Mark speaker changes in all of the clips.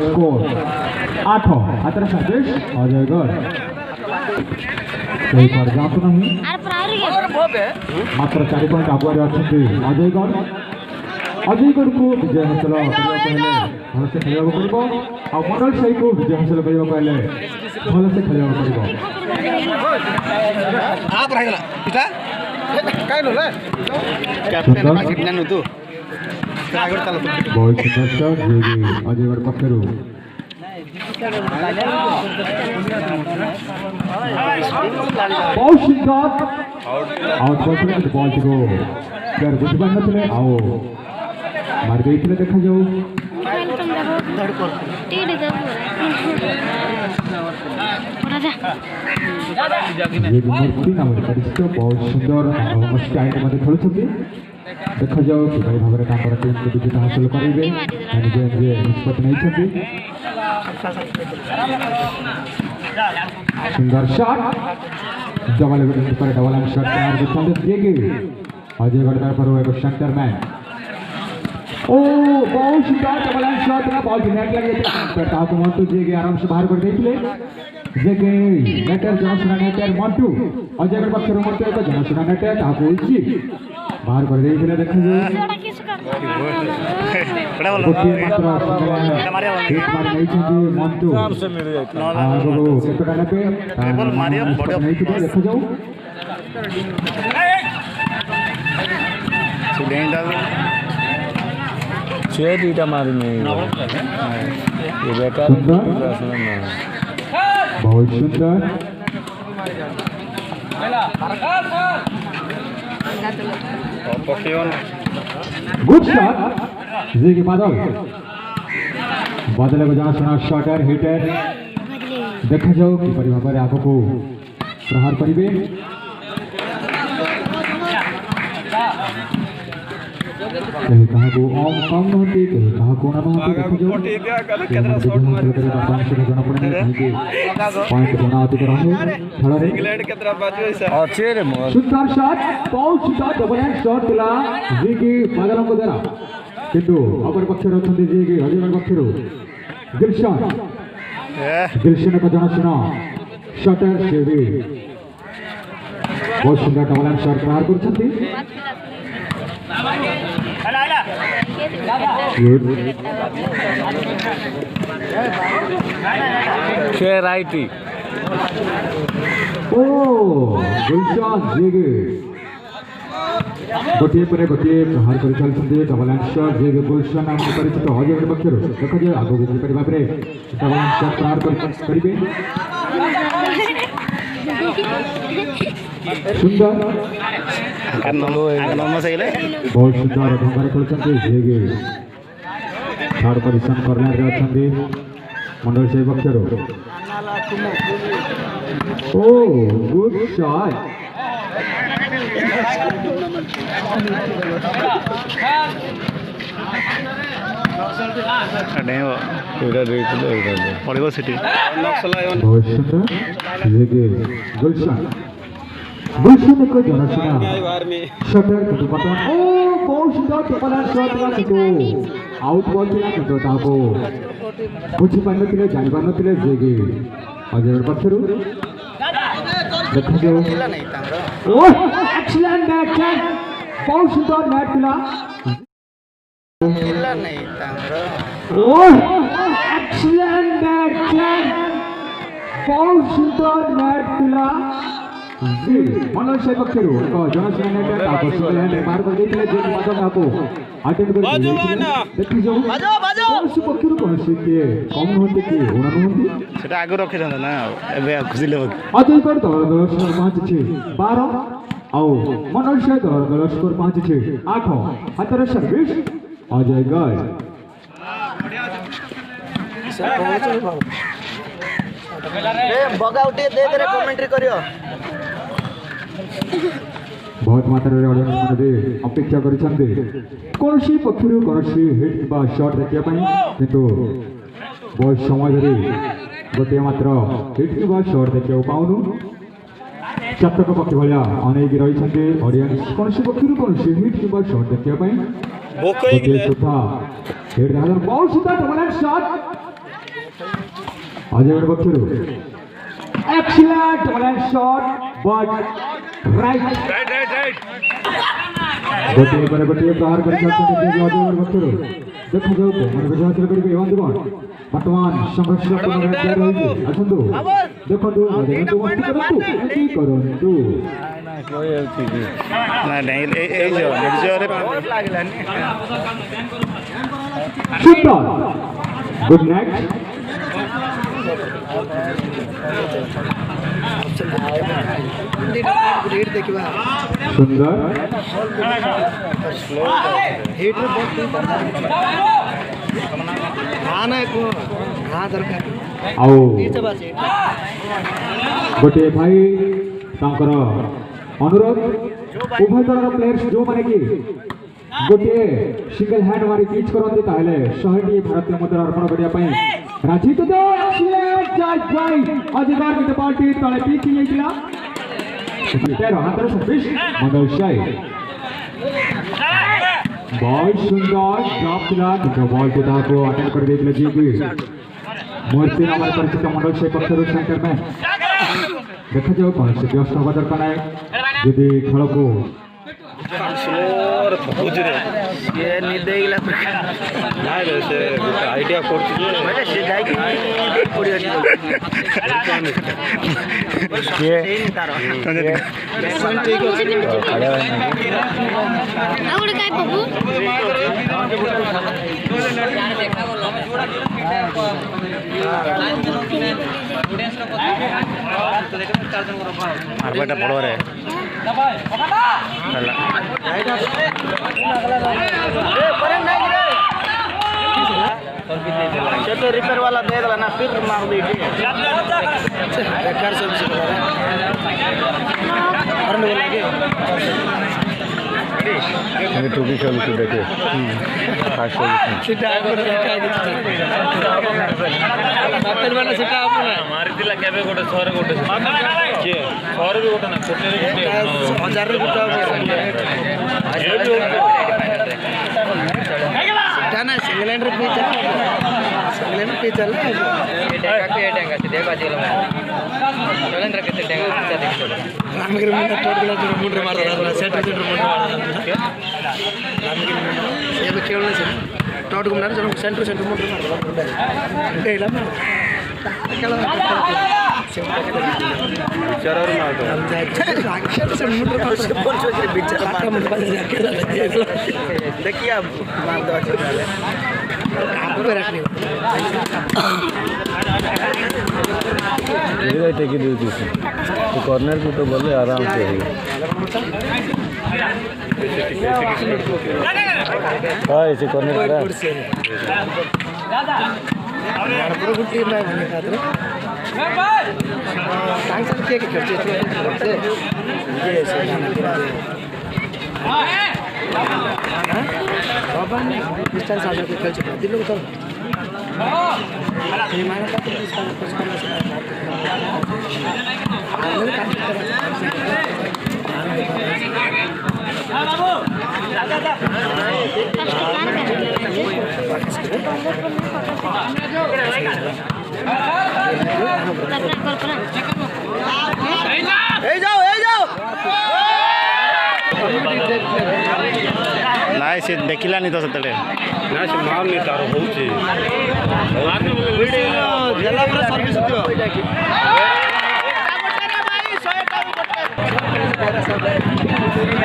Speaker 1: score 8 हातर service Ajaygarh जातु नहीं मात्र 4 पॉइंट आगे अच्छा अजयगढ़ अजयगढ़ को विजय हासिल भलसे खेल पड़ो आ मंडल साई को विजय हासिल करने भलसे खेल पड़ो अजयगढ़ पक्षर बहुत सुंदर आउट बॉल को प्लेयर बुझपार नथिले आओ मार देइथिले देखा जाऊ ये मूर्ति नाम परिचित बहुत सुंदर स्टाइल मध्य खेलुछथि देखा जाऊ किभଳି भाବରେ ତାଙ୍କର टीम को विजेता हासिल करेंगे निजे निजे निष्पत्ति नहीं छथि सुंदर शॉट डबल पर डबल शॉट तैयार करते दिएगे अजयगढ़ तरफ एक सेंटर मैन ओ बहुत सुंदर डबल शॉट ना बॉल नेट लगे ताको मंटू जेगे आराम से बाहर कर देथिले जेगे नेटर जनसना नेटर मंटू अजयगढ़ पक्षर मंटू एक जनसना नेटर ताको इची बाहर कर देथिले देखा जाऊ गोटे मात्र हिट मार नहीं छथि मंटू आगो केतटा नेपे मारियो बड़ नहीं छथि देखा जाऊ छे दीटा मारी नहीं ये बेकार बहुत सुंदर गुड शॉट जी के बादल बादल को जहाँ सुना शॉटर हिटर देखा जाओ कि भाव आग को प्रहार करेंगे कहीं कहा को ओम कम नहती कहीं कहा को ना नहती देखो जो जना पड़े नहीं पॉइंट बना अधिक रहे खेल रे इंग्लैंड केतरा बाजू अच्छे रे मोर सुंदर शॉट बहुत सुंदर डबल हैंड शॉट दिला जी की बादल को देरा किंतु अपर पक्ष रे छथि जी की अजयगढ़ पक्ष रो दिलशन को जना सुना शॉटर से भी बहुत सुंदर डबल हैंड शॉट प्रहार करछथि राइटी ओ गुलशान जेगे गोटे पर गोटे प्रहार कर चलते डबल हैंड शॉट जेगे गुलशान नाम परिचित अजयगढ़ पक्षर देखा जाए आगे किपरि भाव में डबल हैंड शॉट प्रहार करेंगे सुंदर बहुत सुंदर ढंग खेलते जेगे थर्ड पोजिशन कॉर्नर रे अछंती मंडल से पक्षर ओ गुड शॉट बहुत सुंदर जेगे गुलशन गुलशन को जनसना शटर को पता ओ बहुत सुंदर डबल शॉट ला कितो आउट बॉल दिला कितो ताको बुझी पान नथिले जानि पान नथिले जेगे अजयगढ़ पक्षरु देखा जाओ ओ एक्सीलेंट बैक बहुत सुंदर नेट दिला नहीं तांगरो ओ एक्सीलेंट बैक बहुत सुंदर नेट दिला मनोज से पक्षर जनसना नेटर मार कर देथिले जे बादल आपको अटेंड कर देखि जो कौन से पक्षर कौन से के कम होते के ओना होती सेटा आगे रखे था ना एबे खुशिले अजयगढ़ दल स्कोर 5-6 12 आओ मनोज से दल स्कोर 5-6 8 हातर सर्विस अजयगढ़ बगा उठे दे दे कमेंट्री करियो बहुत मात्रा रे ऑडियंस माने अपेक्षा करिसंते कोनसी पक्षरु कोनसी हिट बा शॉट देखिया पई किंतु बहुत समय धरि गोटे मात्र हिट बा शॉट देखिया पाउनु चतक पक्ष भलिया अनेक रहिसंते ऑडियंस कोनसी पक्षरु कोनसी हिट बा शॉट देखिया पई गोटे सुधा हिट दादर बहुत सुधा डबल शॉट अजय पक्षर excellent ball shot but right गोटे पर गोटे प्रहार कर सकते हैं अजय पक्षर देखो जो मन विजय हासिल करिबे एवं दुबन वर्तमान संघर्ष जारी रही असंदु देखो दो देखो मस्ती करतु एंटी करंतु
Speaker 2: कोई ना नहीं ए जो निर्जोरे लागलानी
Speaker 1: सुपर गुड नाइट सुंदर
Speaker 2: हिट
Speaker 1: आओ गोटे भाई तांकर अनुरोध उभय दल प्लेयर्स जो माने कि गोटे सिंगल हैंड मारी पिच करते ताहले 100 भारतीय मुद्रा अर्पण करिया पई राजी तो एक्सीलेंट जज भाई अधिकार के पार्टी तले पिच हिला तेरो हाथर सर्विस मंगल शाही बहुत सुंदर ड्रॉप किया जो बॉल को ताको अटेंड कर देले जी की मूर्ति नामर परिचित मंडल से पक्षर सेंटर में देखा जाओ कौन से व्यस्त होगा दरकार है यदि खेल को
Speaker 2: स्लोर बुझरे ये निदे इला ना से आईडिया करछि बेटा से जाई कि पड़ी अछि के ठीक आवड़ काय बाबू बेटा पड़ो रे रिपेयर वाला दे देला ना फिर मार दी बेकार सब टूबी खेल देखे मारिला केबे गोटे शहर गोटे शहर भी गोटे ना हजार ना सिंगलैंड पिच सिंगलैंड पिच चल डेंगा के डेंगा से देखा जिला सिंगलैंड के डेंगा पिच देख नಮಗೆ ಮುಂದೆ ಟೋಟಲ್ ಮುಂಡ್ರೆ ಮಾರಲ್ಲ ಸೆಂಟರ್ ಮುಂಡ್ರೆ ಮಾರಲ್ಲ ನಮಗೆ ಸೇವೆ ಕೇಳಲ್ಲ ಸರ್ ಟೋಟಲ್ ಮುಂಡ್ರೆ ಜನ ಸೆಂಟರ್ ಮುಂಡ್ರೆ ಮಾರಲ್ಲ అంటే ಇಲ್ಲ ಕೇಳಲ್ಲ ವಿಚಾರವರು ಮಾಡ್ತಾರೆ ಅಕ್ಷರ ಸೆಂಟರ್ ಮುಂಡ್ರೆ ಮಾರಲ್ಲ ವಿಚಾರ ಮಾಡ್ತಾರೆ देखिए अब मार दो चले आप पे रखनी ये टेक दे दी तो कॉर्नर को तो बोले आराम से हां ऐसे कॉर्नर करा दादा और पूरा गुट्टी में बने खातिर सांग के खर्चे से ये ऐसे बाबा ने डिस्टेंस आ जाके खेल चुका दिल को ये मायने का तो इसका कुछ करना चाहिए आगे काम नाई से देखिला नहीं तो सतले ना से माल नहीं तारो होउची जला पूरा सर्विस दियो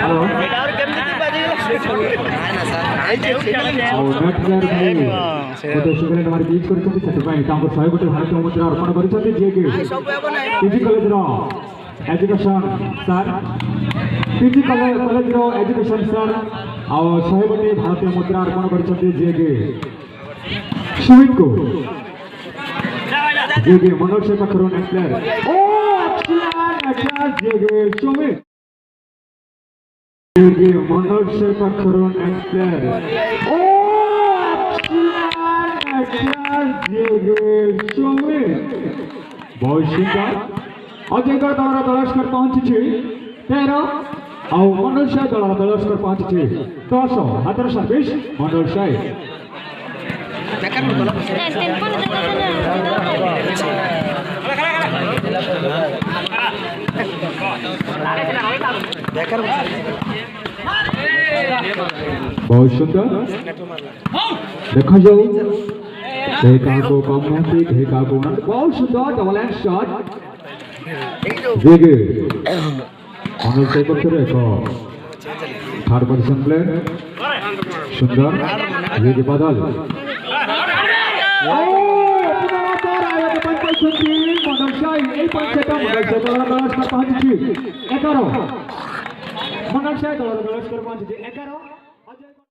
Speaker 2: हेलो और केमती बाजी ना सर सिंगलैंड मारी बीच करछथि सेटपाई तांको 100 गोटे भारतीय मुद्रा अर्पण करछथि जे के पीजी कॉलेज रो एजुकेशन सर पीजी कॉलेज रो एजुकेशन सर और 100 गोटे भारतीय मुद्रा अर्पण करछथि जे के सुमित को जे के मनोज से पखरो नेक्स्ट प्लेयर ओ एक्सीलेंट जे के सुमित जे के मनोज से पखरो नेक्स्ट प्लेयर ओ एक्सीलेंट जे के सुमित बहुत सुंदर अजयगढ़ दल दलस्कर पहुंची 13 और मनोज दल दलस्कर पहुंची 10 हाथर सर्विस मनोज
Speaker 1: बहुत सुंदर देखा जाओ ढेका को कम होती ढेका को बहुत सुंदर डबल एंड शॉट देखिए अनुज से पकड़े को थर्ड पोजीशन प्लेयर सुंदर ये बदल मनोज